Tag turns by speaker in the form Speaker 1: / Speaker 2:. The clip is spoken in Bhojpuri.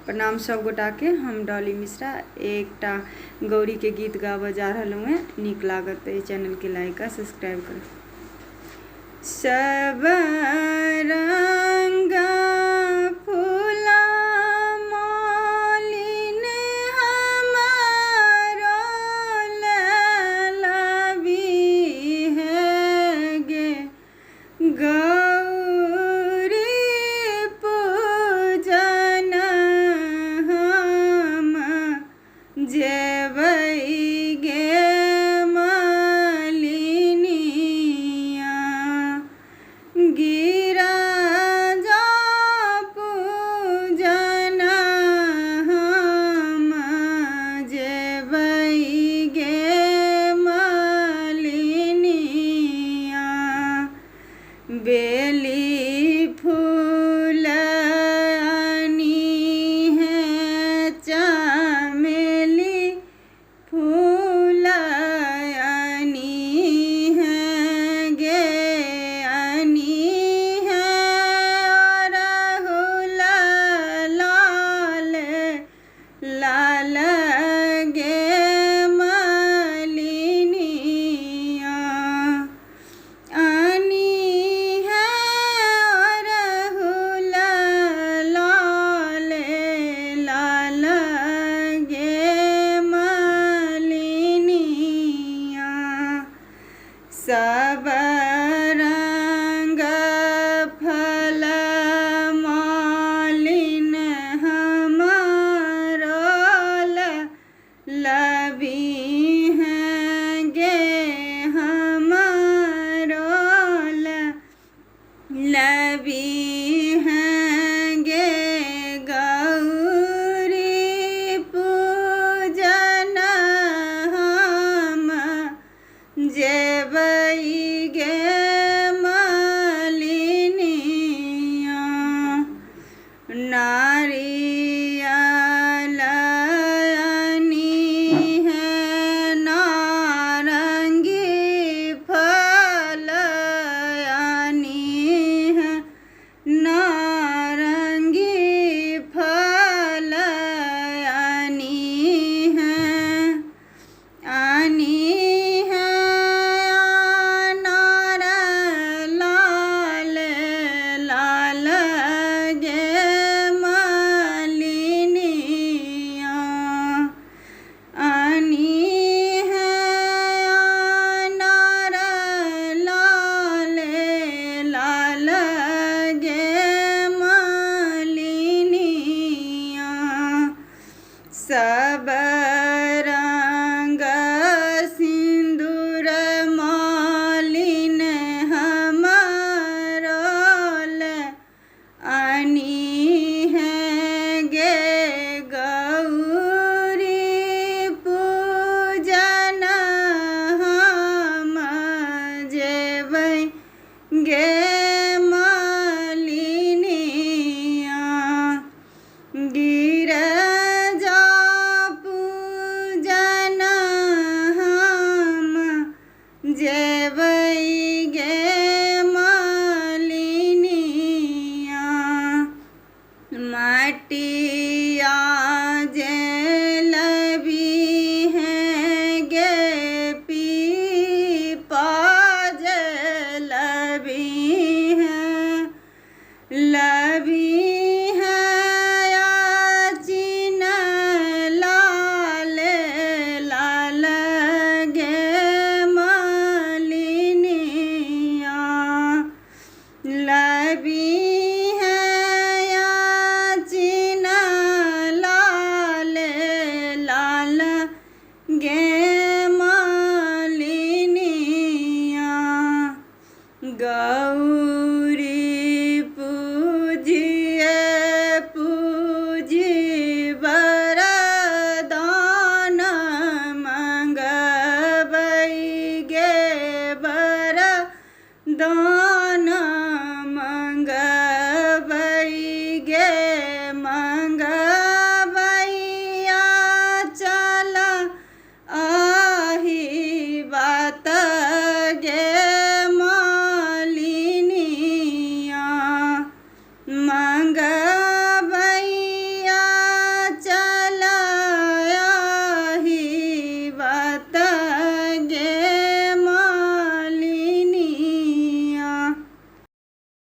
Speaker 1: प्रणाम सब गोटा के। हम डॉली मिश्रा एकटा गौरी के गीत गाबऽ जा रहलहुँ हैं। नीक लागत है चैनल के लाइक आ सब्सक्राइब करें। सब रंग फूला मालिन हमारो ललबी है गे गौरी पूजन हम जेबै गे मालिनिया गिरिजा पूजन हम जेबै गे मालिनिया बेली फूल आनी है चमेली फूल आनी है गे आनी है अड़हुल लाल लाल गे मालिनिया आनी है अड़हुल लाल लाल गे मालिनिया सब रंग फल मालिन हमारो लबी हैं गे हमारो लबी हैं गे गौरी पूजन हम जेबै गे मालिनिया नारियल आनी है नारंगी फल आनी है नारंगी फल आनी है अनार लाल लाल गे मालिनिया आनी है अनार लाल लाल गे मालिनिया सब रंग सिंदूर मालिन हमारो आनी है गे गौरी पूजन हम जेबै गे मालिनिया गिरिजा पूजन हम जेबै गे मालिनिया माटी